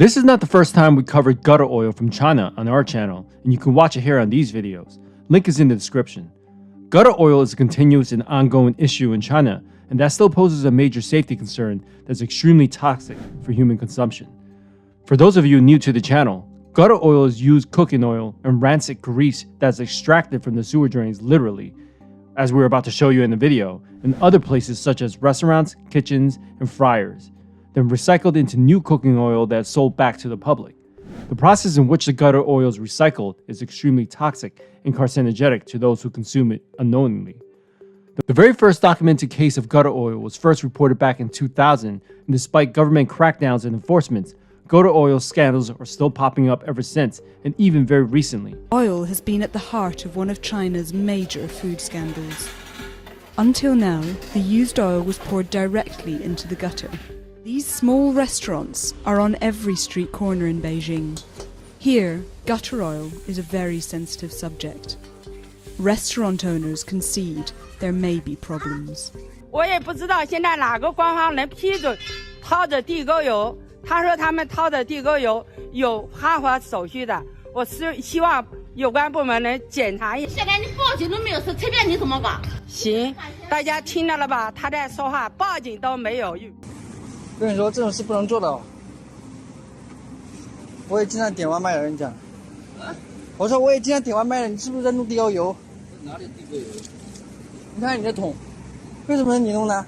This is not the first time we covered gutter oil from China on our channel, and you can watch it here on these videos. Link is in the description. Gutter oil is a continuous and ongoing issue in China, and that still poses a major safety concern that's extremely toxic for human consumption. For those of you new to the channel, gutter oil is used cooking oil and rancid grease that's extracted from the sewer drains literally, as we're about to show you in the video, in other places such as restaurants, kitchens, and fryers, then recycled into new cooking oil that's sold back to the public. The process in which the gutter oil is recycled is extremely toxic and carcinogenic to those who consume it unknowingly. The very first documented case of gutter oil was first reported back in 2000, and despite government crackdowns and enforcements, gutter oil scandals are still popping up ever since, and even very recently. Oil has been at the heart of one of China's major food scandals. Until now, the used oil was poured directly into the gutter. These small restaurants are on every street corner in Beijing. Here, gutter oil is a very sensitive subject. Restaurant owners concede there may be problems. 我也不知道现在哪个官方能批准掏着地沟油，他说他们掏着地沟油有合法手续的，我是希望有关部门能检查一下。现在你报警都没有事，随便你怎么搞。行，大家听到了吧？他在说话，报警都没有用。跟你说这种事不能做的，我也经常点外卖的，跟你讲。我说我也经常点外卖的，你是不是在弄地沟油？哪里地沟油？你看你的桶，为什么是你弄的？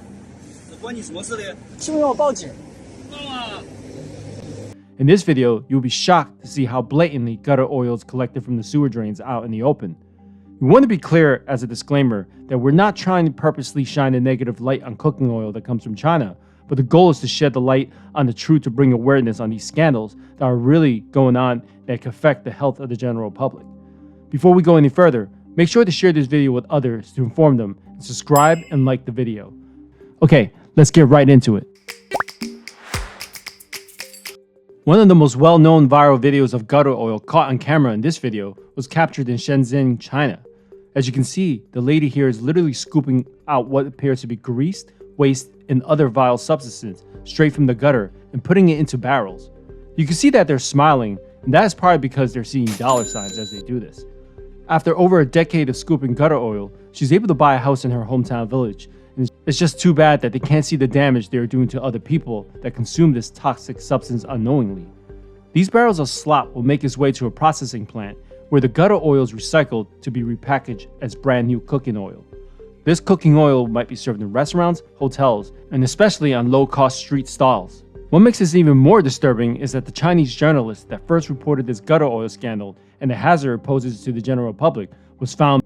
这关你什么事呢？是不是让我报警？报啊！ In this video, you'll be shocked to see how blatantly gutter oil is collected from the sewer drains out in the open. We want to be clear as a disclaimer that we're not trying to purposely shine a negative light on cooking oil that comes from China, but the goal is to shed the light on the truth to bring awareness on these scandals that are really going on that can affect the health of the general public. Before we go any further, make sure to share this video with others to inform them, and subscribe and like the video. Okay, let's get right into it. One of the most well-known viral videos of gutter oil caught on camera in this video was captured in Shenzhen, China. As you can see, the lady here is literally scooping out what appears to be grease, waste, and other vile substances straight from the gutter and putting it into barrels. You can see that they're smiling, and that is probably because they're seeing dollar signs as they do this. After over a decade of scooping gutter oil, she's able to buy a house in her hometown village. And it's just too bad that they can't see the damage they are doing to other people that consume this toxic substance unknowingly. These barrels of slop will make its way to a processing plant where the gutter oil is recycled to be repackaged as brand new cooking oil. This cooking oil might be served in restaurants, hotels, and especially on low-cost street stalls. What makes this even more disturbing is that the Chinese journalist that first reported this gutter oil scandal and the hazard it poses to the general public was found.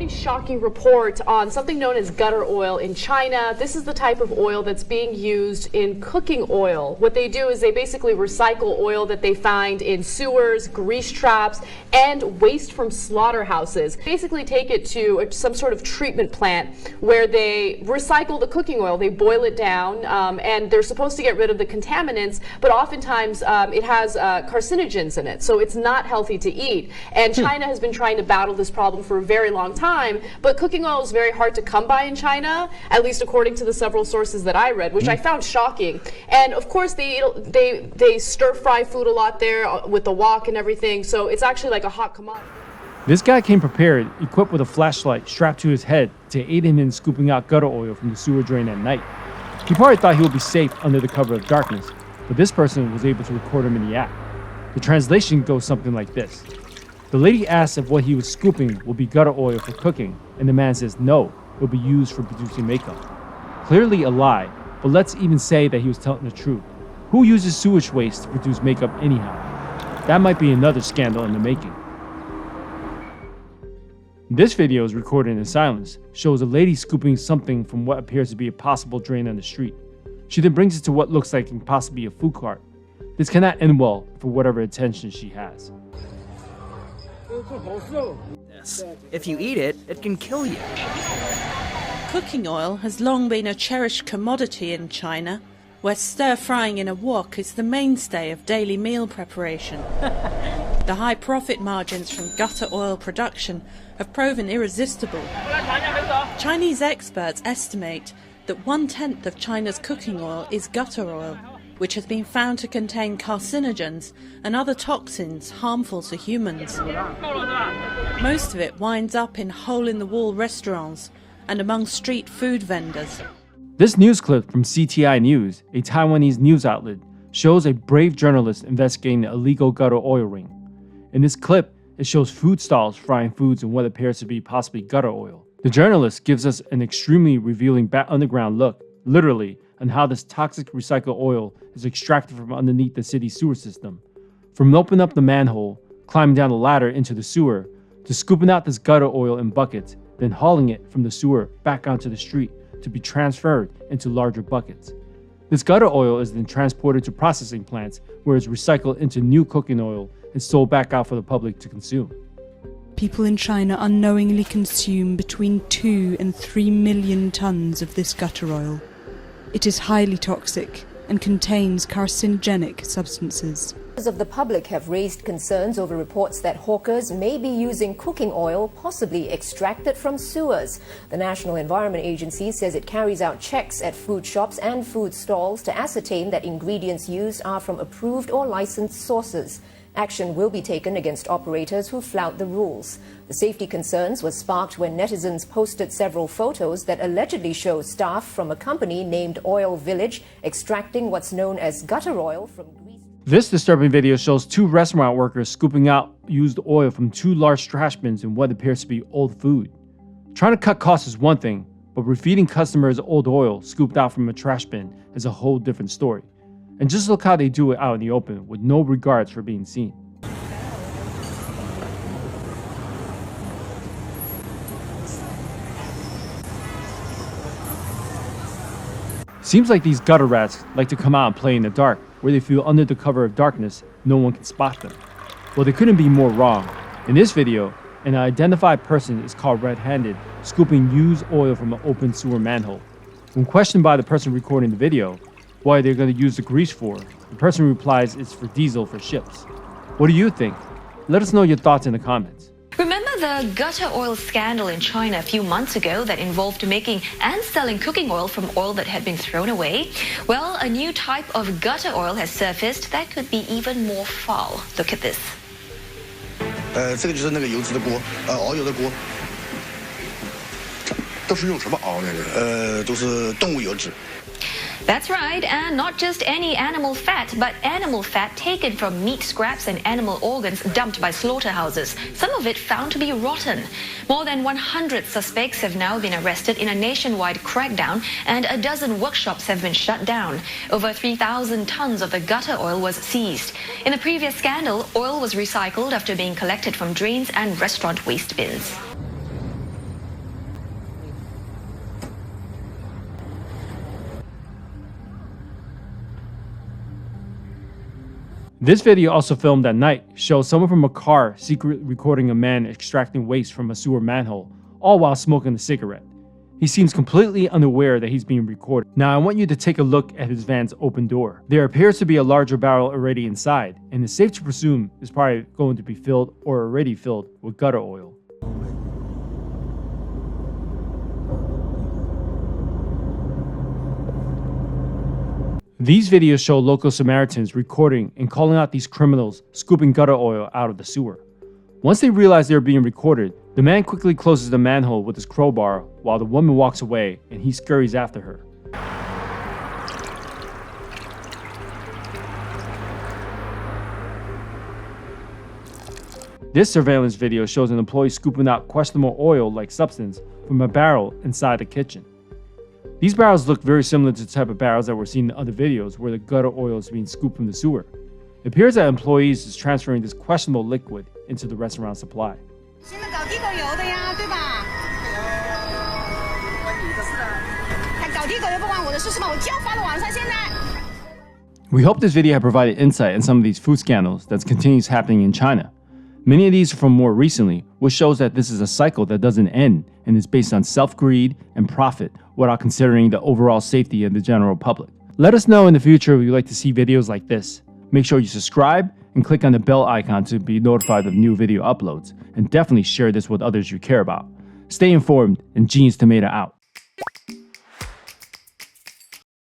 Shocking report on something known as gutter oil in China. This is the type of oil that's being used in cooking oil. What they do is they basically recycle oil that they find in sewers, grease traps, and waste from slaughterhouses. Basically take it to some sort of treatment plant where they recycle the cooking oil. They boil it down and they're supposed to get rid of the contaminants, but oftentimes it has carcinogens in it, so it's not healthy to eat. And China has been trying to battle this problem for a very long time. But cooking oil is very hard to come by in China, at least according to the several sources that I read, which I found shocking. And of course, they stir fry food a lot there with the wok and everything, so it's actually like a hot commodity. This guy came prepared, equipped with a flashlight strapped to his head to aid him in scooping out gutter oil from the sewer drain at night. He probably thought he would be safe under the cover of darkness, but this person was able to record him in the act. The translation goes something like this. The lady asks if what he was scooping will be gutter oil for cooking, and the man says no, it will be used for producing makeup. Clearly a lie, but let's even say that he was telling the truth. Who uses sewage waste to produce makeup anyhow? That might be another scandal in the making. This video is recorded in silence, shows a lady scooping something from what appears to be a possible drain on the street. She then brings it to what looks like can possibly be a food cart. This cannot end well for whatever intention she has. Yes. If you eat it, it can kill you. Cooking oil has long been a cherished commodity in China, where stir-frying in a wok is the mainstay of daily meal preparation. The high profit margins from gutter oil production have proven irresistible. Chinese experts estimate that 1/10 of China's cooking oil is gutter oil, which has been found to contain carcinogens and other toxins harmful to humans. Most of it winds up in hole-in-the-wall restaurants and among street food vendors. This news clip from CTI News, a Taiwanese news outlet, shows a brave journalist investigating the illegal gutter oil ring. In this clip, it shows food stalls frying foods in what appears to be possibly gutter oil. The journalist gives us an extremely revealing underground look, literally, on how this toxic recycled oil is extracted from underneath the city's sewer system. From opening up the manhole, climbing down the ladder into the sewer, to scooping out this gutter oil in buckets, then hauling it from the sewer back onto the street to be transferred into larger buckets. This gutter oil is then transported to processing plants where it's recycled into new cooking oil and sold back out for the public to consume. People in China unknowingly consume between 2 and 3 million tons of this gutter oil. It is highly toxic and contains carcinogenic substances. Members of the public have raised concerns over reports that hawkers may be using cooking oil possibly extracted from sewers. The National Environment Agency says it carries out checks at food shops and food stalls to ascertain that ingredients used are from approved or licensed sources. Action will be taken against operators who flout the rules. The safety concerns were sparked when netizens posted several photos that allegedly show staff from a company named Oil Village extracting what's known as gutter oil from grease. This disturbing video shows 2 restaurant workers scooping out used oil from 2 large trash bins in what appears to be old food. Trying to cut costs is one thing, but refeeding customers old oil scooped out from a trash bin is a whole different story. And just look how they do it out in the open with no regards for being seen. Seems like these gutter rats like to come out and play in the dark, where they feel under the cover of darkness, no one can spot them. Well, they couldn't be more wrong. In this video, an identified person is caught red-handed, scooping used oil from an open sewer manhole. When questioned by the person recording the video, what they're going to use the grease for, the person replies it's for diesel for ships. What do you think? Let us know your thoughts in the comments. Remember the gutter oil scandal in China a few months ago that involved making and selling cooking oil from oil that had been thrown away? Well, a new type of gutter oil has surfaced that could be even more foul. Look at this. 这个就是那个油脂的锅，熬油的锅。都是用什么熬那个？都是动物油脂。 That's right, and not just any animal fat, but animal fat taken from meat scraps and animal organs dumped by slaughterhouses, some of it found to be rotten. More than 100 suspects have now been arrested in a nationwide crackdown, and a dozen workshops have been shut down. Over 3,000 tons of the gutter oil was seized. In the previous scandal, oil was recycled after being collected from drains and restaurant waste bins. This video, also filmed at night, shows someone from a car secretly recording a man extracting waste from a sewer manhole, all while smoking a cigarette. He seems completely unaware that he's being recorded. Now I want you to take a look at his van's open door. There appears to be a larger barrel already inside, and it's safe to presume it's probably going to be filled or already filled with gutter oil. These videos show local Samaritans recording and calling out these criminals scooping gutter oil out of the sewer. Once they realize they're being recorded, the man quickly closes the manhole with his crowbar while the woman walks away and he scurries after her. This surveillance video shows an employee scooping out questionable oil-like substance from a barrel inside the kitchen. These barrels look very similar to the type of barrels that we're seeing in other videos where the gutter oil is being scooped from the sewer. It appears that employees is transferring this questionable liquid into the restaurant supply. We hope this video had provided insight in some of these food scandals that continues happening in China. Many of these are from more recently, which shows that this is a cycle that doesn't end and is based on self-greed and profit without considering the overall safety of the general public. Let us know in the future if you'd like to see videos like this. Make sure you subscribe and click on the bell icon to be notified of new video uploads, and definitely share this with others you care about. Stay informed, and Genius Tomato out.